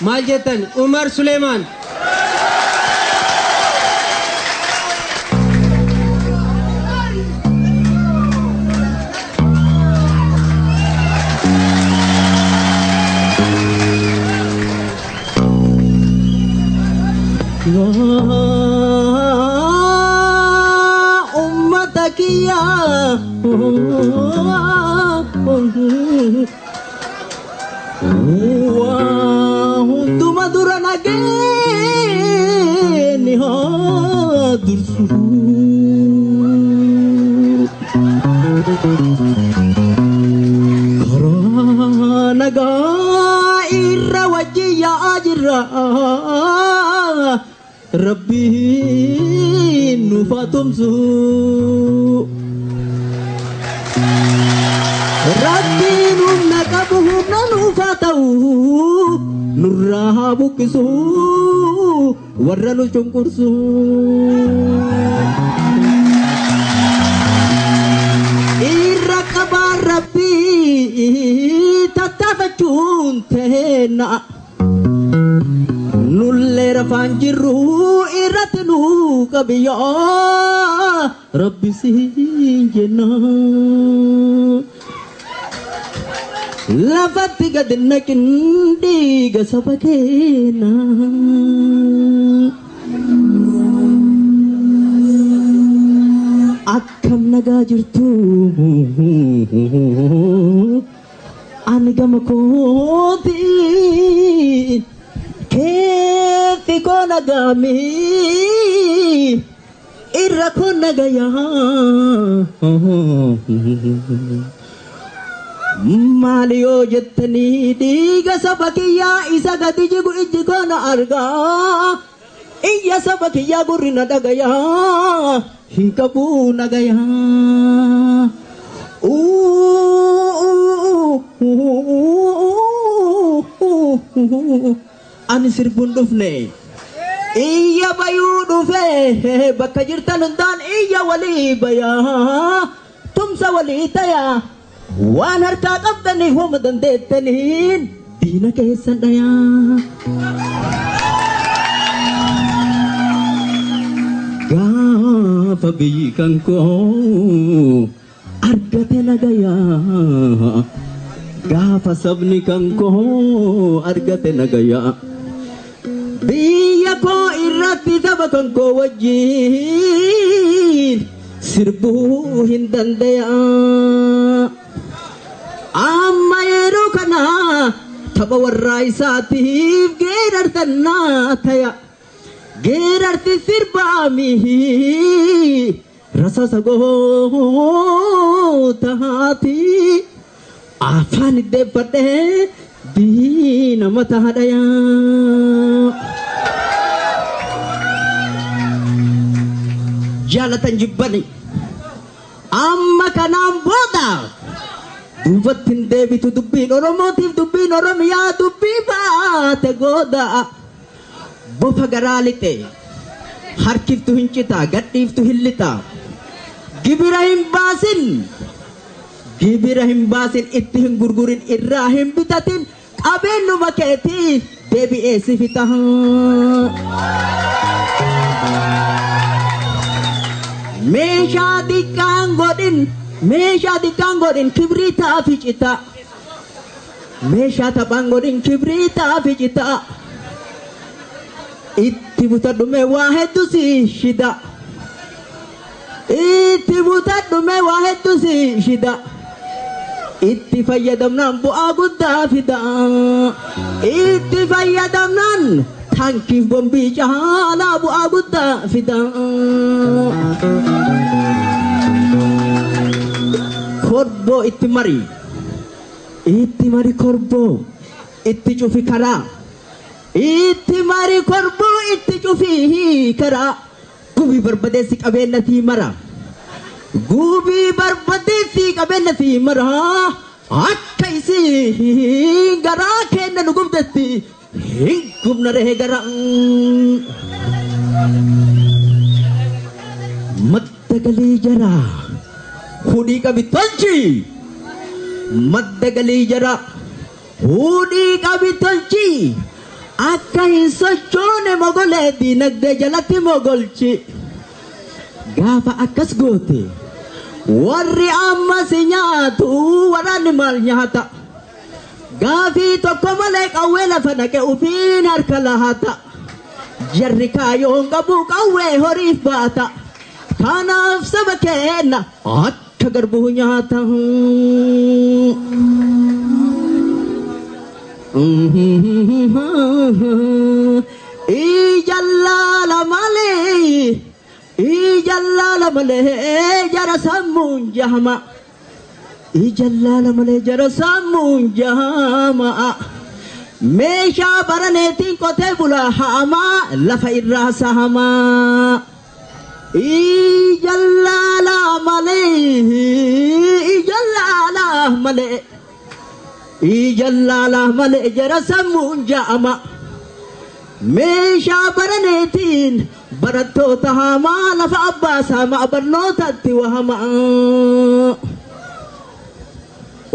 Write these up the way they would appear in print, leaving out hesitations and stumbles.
Maljetan Umar Sulaiman. Ummatak ya untuk madura nageni hadursu karena gairah wajib ajra Rabbi nufatumsu Rabbi nunakabuhum nanufatau nurraha bukisu warra nucungkursu irrakabar Rabbi tatafachun tena nullera fanjiru iratnu kabiya Rabbi sinjena lafati gadnakin diga sabakena akkam nagajirtu anigama koti Keti ko nagami ira ko nagaya Maliyo jettani diga sabakiya isa gati jigu ijiko na arga iya sabakiya gurina dagaya hingkabu nagaya Ani sirbun dufne iya bayu dufe bakka jirtan hundan iya wali baya tumsa wali taya waan harkaa qabdani homa dandeettaniin diina keessan dhaya gaafa biyyi kan koo argate nagaya gaafa sabni kan koo argate nagaya biyya koo irratti saba kan koo wajjin sirbuu hin dandaya amma yeroo kana tapha warraa isaatiif geerartannaa taya geerarti sirbaamihi rasasa gootaati afaan iddeeffadhe diina mataa dhaya jaalatan jibbani amma kanaan booda duubattiin deebitu dubbiin oromootiif dubbiin oromiyaa dubbii baate gooda bofa garaa lixe harkiftu hin cita gadhiiftu hin lixa gibira hin baasin itti hin gurgurin irraa hin bitatin qabeenyuma keetii deebi'ee si fita meeshaa xiqqaan godhin kibriitaa fi cita meeshaa taphaan godhin kibriitaa fi cita itti butadhume waa hedduu si shida itti butadhume waa hedduu si shida itti fayyadamnaan bu'aa guddaa fida itti fayyadamnaan tankiif bombii caalaa bu'aa guddaa fida korboo itti mari korboo itti cufi karaa itti mari korboo itti cufi karaa gubii barbadeessi qabeenyatii mara gubii barbadeessi qabeenyatii mara akka isii garaa kenna nu gubdetti hin gubna rehe garaa maddagalii jaraa hudii qabi tolchi maddagalii jaraa hudii qabi tolchi akka hin sochoone mogolee diinagdee jalatti mogolchi gaafa akkas goote warri ammas nyaatu waraanni maal nyaata gaafii tokko malee qawwee lafa dhaqe ufiin harka lahata jarri kaayoon qabu qawwee horiif baata kanaaf saba keenna akka garbuu nyaata ijallala malee jara sammuun jahama ijallala malee jara sammuun jahama meeshaa baraneetiin qotee bulaa ha'amaa lafa irraa sahamaa ijallala malee jara sammuun jahama meeshaa baraneetiin barattoota hamaa lafa abbaa saamaa barnootatti wahamaa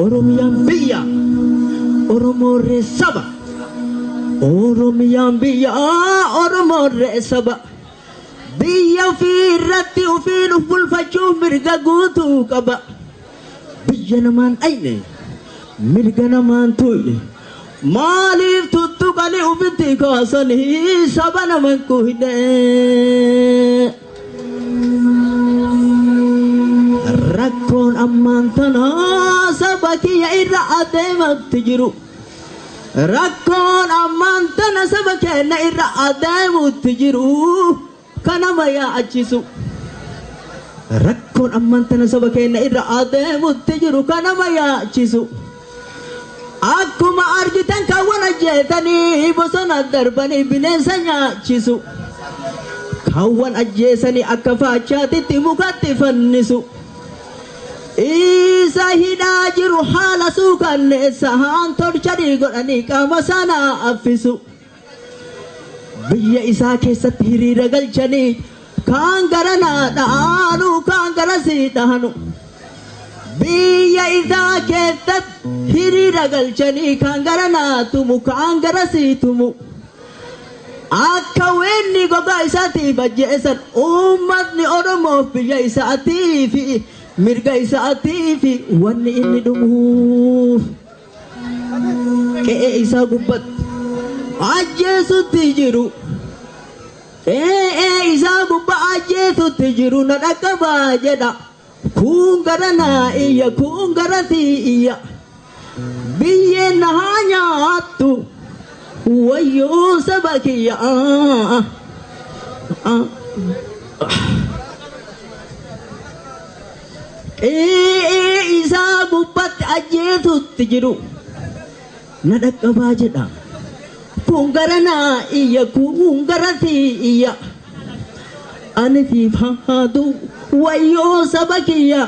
Oromiyaan biyya Oromoorree saba Oromiyaan biyya Oromoorree saba biyya ofii irratti ofiin of bulfachuu mirga guutuu qaba biyya namaan dhayne mirga namaan tuyne maaliif tuttuqanii ufitti kaasanii saba naman kuyne rakkoon ammaan tanaa saba kiyya irra adeematti jiru rakkoon ammaan tana saba keenya irra adeemutti jiru kanama yaachisu rakkoon ammaan tana saba keenya irra adeemutti jiru kanama yaachisu akkuma argitan kaawwan ajjeesanii bosona darbanii bineensa nyaachisu kaawwan ajjeesanii akka faachaatitti mukatti fannisu isa hidhaa jiru haala suukanneessa haan torchanii godhanii qaama sana affisu biyya isaa keessatti hiriira galchanii kaan garanaa dhaanu kaan garasii dhahanu biyya isaa keessatti hiriira galchanii kaan garanaa tumu kaan garasii tumu akka wenni gogaa isaatiif ajjeesan uummatni Oromoof biyya isaatiif mirga isaatiif wanni inni dhumuuf qe'ee isaa gubbatti ajjeesutti jiru qe'ee isaa gubbaa ajjeesutti jiru na dhaqqabaa jedha kun garanaa iyya kun garatii iyya biyyeen na haa nyaattu wayyoo saba kiyya isaa gubbatti ajjeesutti jiru na dhaqqabaa jedha kun garanaa iyya kun garatii iyya ani siif haadu wayyoo saba kiyya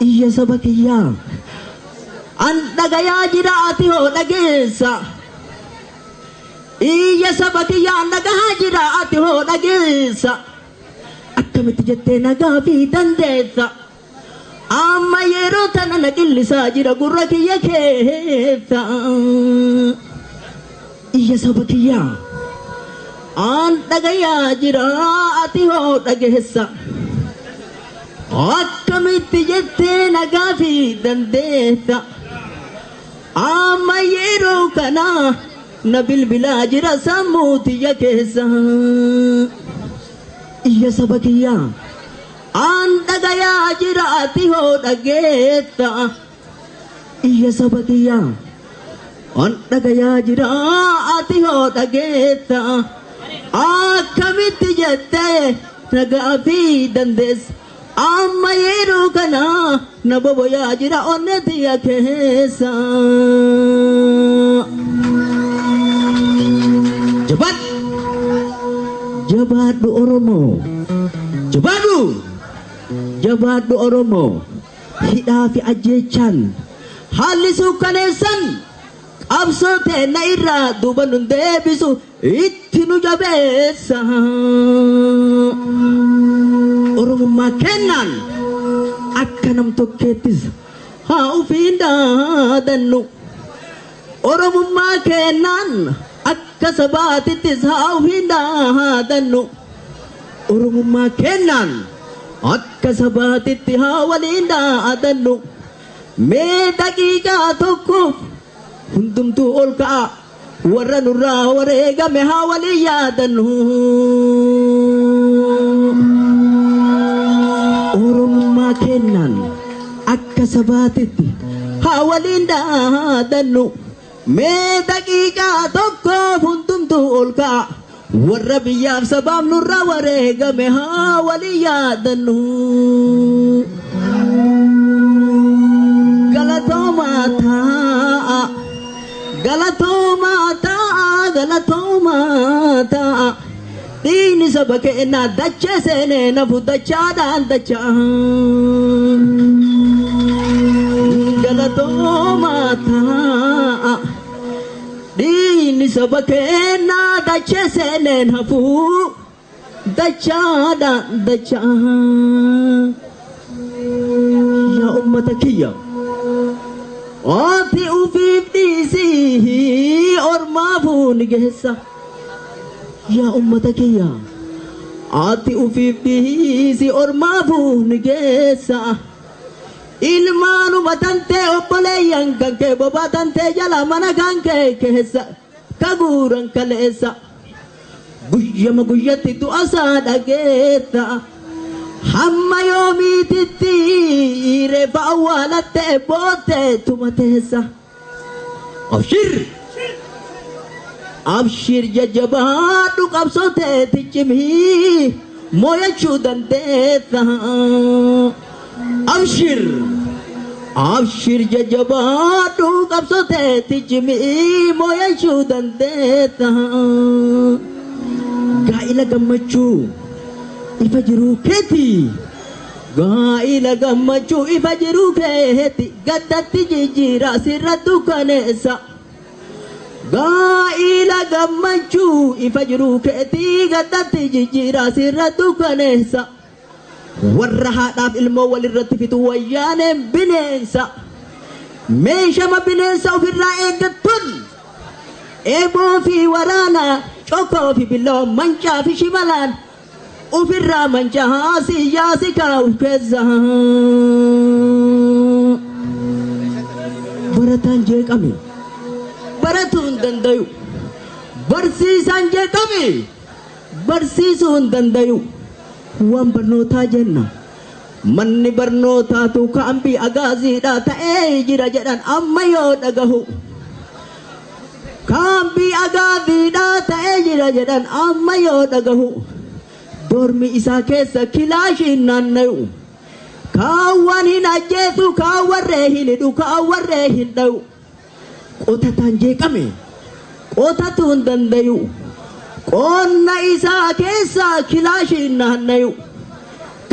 iyya saba kiyya an dhagayaa jira ati hoo dhageessa iyya saba kiyya an dhagahaa jira ati hoo dhageessa akkamitti jettee nagaa fi dandeessa amma yeroo tana na qillisaa jira gurra kiyya keessa iyya saba kiyya an dhagayaa jira ati hoo dhageessa akkamitti jettee nagaa fi dandeessa amma yeroo kana na bilbilaa jira sammuu tiyya keessa iyya saba kiyya an dhagayaa jira ati hoo dhageessa iyya saba kiyya an dhagayaa jira ati hoo dhageessa akkamitti jettee nagaa fi dandeessa amma yeroo kana na boboyaa jira onne tiyya keessa jabaadhu Oromoo jabaadhu Oromoo hidhaa fi ajjeechaan haalli suukkaneessan qabsoo teenna irraa duuba nun deebisu itti nu jabeessa oromummaa kennan akka nam tokkeettis haa ufiin daadannu oromummaa kennan akka sabaatittis haa ufiin daadannu oromummaa kennan akka sabaatitti haa waliin daadannu mee daqiiqaa tokkoof hundumtuu ol ka'a warra nurraa wareegame haa waliin yaadannu oromummaa kennan akka sabaatitti haa waliin daadannu mee daqiiqaa tokkoof hundumtuu ol ka'a warra biyyaaf sabaaf nurraa wareegame haa waliin yaadannu galatoomaa ta'a galatoomaa ta'a galatoomaa ta'a diini saba keenyaa dachee seenee nafu dachaadhaan dachaa galatoomaa ta'a diini saba keenyaa dachee seenee nafu dachaadhaan dachaa yaa ummata kiyya ati ufiif dhiisii ormaafuu ni geessa yaa ummata kiyya ati ufiif dhiisii ormaafuu ni geessa ilmaanuma tantee obboleeyyan kan kee bobaa tantee jala mana kan kee keessa kaguuran kaleessa guyyama guyyatti du'asaa dhageetta hamma yoomiititti reefa awwaalattee boottee tumateessa abshir jajjabaadhu qabsooteeti cimii mooyachuu dandeetta abshir jajjabaadhu qabsooteeti cimii mooyachuu dandeetta gaa'ila gammachuu ifa jiruu keeti gaa'ila gammachuu ifa jiruu keeti gaddatti jijjiira sirra dukkaneessa gaa'ila gammachuu ifa jiruu keeti gaddatti jijjiira sirra dukkaneessa warra haadhaaf ilmoo walirratti fitu wayyaaneen bineensa meeshama bineensa ofirraa eeggattuun eeboo fi waraana cokkoo fi billoo mancaa fi shimalaan ofirraa mancaa siyaasi kaa'u keessa barataan jeeqame baratuu hin dandayu barsiisaan jeeqame barsiisuu hin dandayu waan barnootaa jenna manni barnootaatu kaambii agaaziidha ta'ee jira jedhan amma yoo dhagahu kaambii agaaziidha ta'ee jira jedhan amma yoo dhagahu dormi isaa keessa kilaashiin naannayu kaawwan hin ajjeesu kaawwarree hin hidhu kaawwarree hin dhayu qotataan jeeqame qotatuu hin dandayu qonna isaa keessa kilaashiin naannayu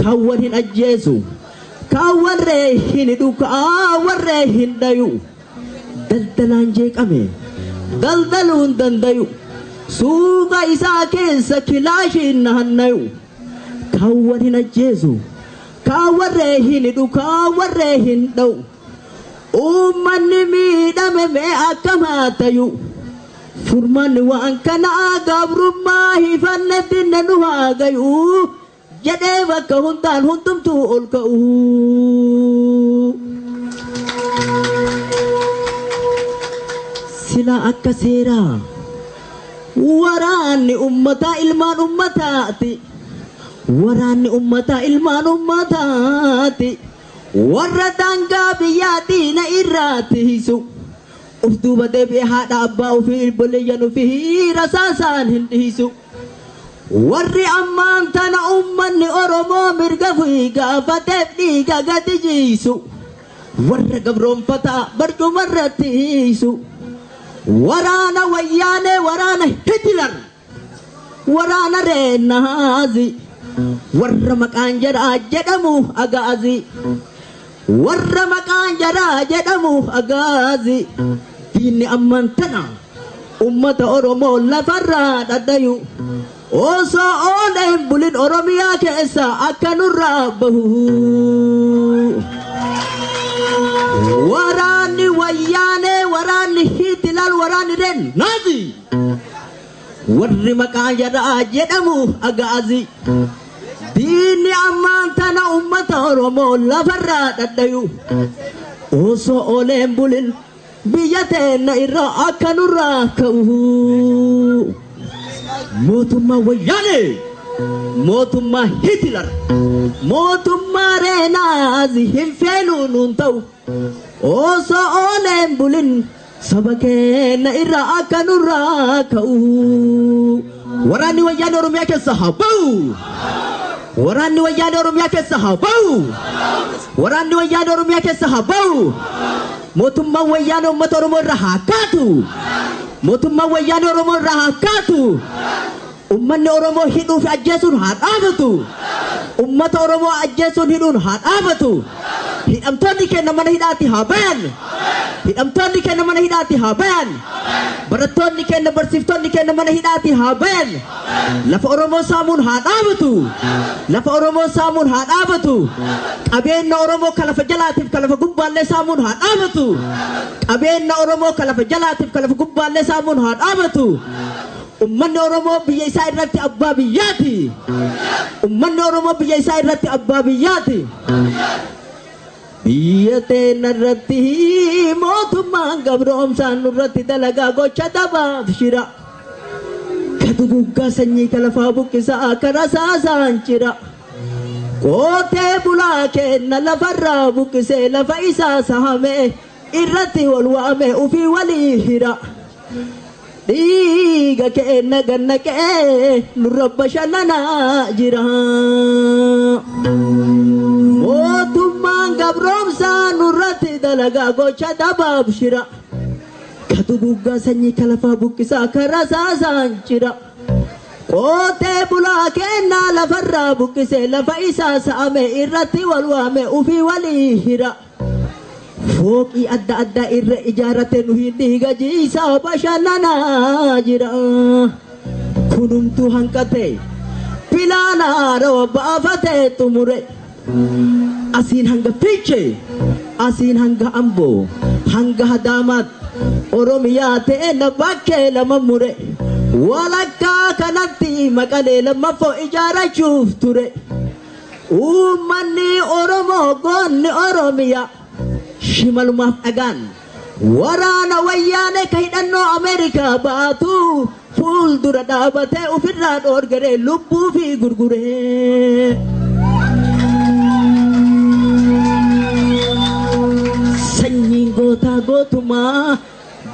kaawwan hin ajjeesu kaawwarree hin hidhu kaawwarree hin dhayu daldalaan jeeqame daldaluu hin dandayu suuqa isaa keessa kilaashiin naannayu kaawwan hin ajjeesu kaawwarree hin hidhu kaawwarree hin dhayu uummanni miidhame mee akkamaa tayu furmaanni waan kanaa gabrummaa hifannetti nu haa gayu jedhee bakka hundaan hundumtuu ol ka'u sila akka seeraa waraanni ummataa ilmaan ummataati waraanni ummataa ilmaan ummataati warra daangaa biyyaa diina irraati hisu uf duuba deebi'ee haadha abbaa ofii ilboleeyyan ofii rasaasaan hin dhiisu warri ammaan tana ummanni oromoo mirga fi gaafateef dhiiga gadi jiisu warra gabroonfataa barcumarratti hiisu waraana wayyaanee waraana Hitler waraana reenaazi warra maqaan jaraa jedhamu agaazi warra maqaan jaraa jedhamu agaazi diinni ammaan tana ummata oromoo lafarraa dhadhayu Oso oleen bulin Oromiyaa keessa akka nurraa bahu. Waraanni wayyaanee, waraanni Hitler, waraanni Naazi. Warri maqaa jedhaa jedhamu agaazii. Diinni ammaan tana uummata Oromoo lafarraa dhadhayu. Osoo ooleen bulin biyya teenya irraa akka nurraa ka'u. Mootummaa wayyaanee, mootummaa Hitler, mootummaa Naazi hin feenu nuun ta'u. Osoo ooleen bulin saba keenya irraa akka nurraa ka'u. Waraanni wayyaanee Oromiyaa keessa haa ba'u. Waraanni wayyaanee Oromiyaa keessa haa ba'u. Waraanni wayyaanee Oromiyaa keessa haa ba'u. Mootummaan wayyaanee uummata Oromoo irraa haa kaatu. Mootummaan wayyaanee Oromoo irraa haa kaatu. Uummanni Oromoo hidhuu fi ajjeesuun haa dhaabatu. Uummata Oromoo ajjeesuun hidhuun haa dhaabatu. Hidhamtoonni keenya mana hidhaatti haa bayan. Hidhamtoonni keenya mana hidhaatti haa bayan. Barattoonni keenya, barsiiftonni keenya mana hidhaatti haa bayan. Lafa Oromoo saamuun haa dhaabatu. Lafa Oromoo saamuun haa dhaabatu. Qabeenya Oromoo ka lafa jalaatiif ka lafa gubbaallee saamuun haa dhaabatu. Qabeenya Oromoo ka lafa jalaatiif ka lafa gubbaallee saamuun haa dhaabatu. Uummanni Oromoo biyya isaa irratti abbaa biyyaati. Uummanni Oromoo biyya isaa irratti abbaa biyyaati. Biyya teenya irratti mootummaan gabroomsaan nurratti dalagaa gocha dabaaf shira. Kaduguggaa sanyii ka lafaa buqqisaa kara saasaan jira. Qotee bulaa keenya lafarraa buqqisee lafa isaa sahamee irratti wal waamee ufii walii hira. Dhiiga keenya gannaqee nurra bashannanaa jira. Mootummaan gabroomsaa nurratti dalagaa gocha dabaaf shira. Kaduguggaa sanyii ka lafaa buqqisaa kara saasaan jira. Qotee bulaa keenya lafarraa buqqisee lafa isaa saamee irratti wal waamee ufii walii hira. Fooqii adda addaa irra ijaarate nu hin dhiiga jiisaa bashannanaa jira. Kunumtuu hanqate pilaana haarawa baafatee xumure. Asiin hanga Fiichee, asiin hanga Amboo, hanga Hadaamaat Oromiyaa ta'e na bakkee lama mure. Walakkaa kanatti Maqalee lammaffoo ijaarachuuf ture. Uummanni Oromoo goonni Oromiyaa shimalumaaf dhagaan waraana wayyaanee ka hidhannoo Ameerikaa baatu fuuldura dhaabatee ofirraa dhoorgaree lubbuu fi gurguree. Sanyiin gootaa gootumaa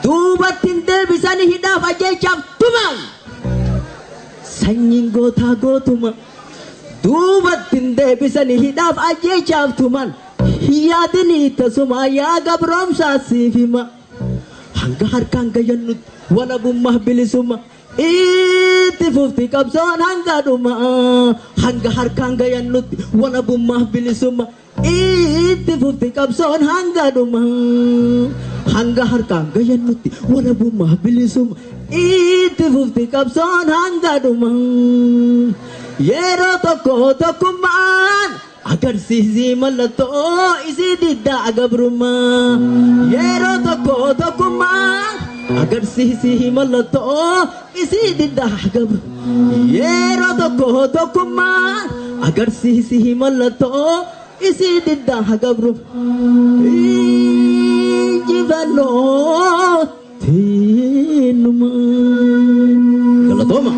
duubatti hin deebisanii hidhaaf ajjeechaaf tuman. Sanyiin gootaa gootumaa duubatti hin deebisanii hidhaaf ajjeechaaf tuman. Yaadini tasuma yaa gabroomsaa siif hima. Hanga harkaan gayyannutti walabummaa bilisumma itti fufti qabsoon hanga dhuma. Hanga harkaan gayyannutti walabummaa bilisumma itti fufti qabsoon hanga dhuma. Hanga harkaan gayyannutti walabummaa bilisumma itti fufti qabsoon hanga dhuma. Yeroo tokko tokkummaan agarsiisii mallattoo isii diddaa gabrummaa. Yeroo tokko tokkummaan agarsiisii mallattoo isii diddaa gabrummaa. Yeroo tokko tokkummaan agarsiisii mallattoo isii diddaa gabrummaa. Injifannoo teenumaa. Galatooma.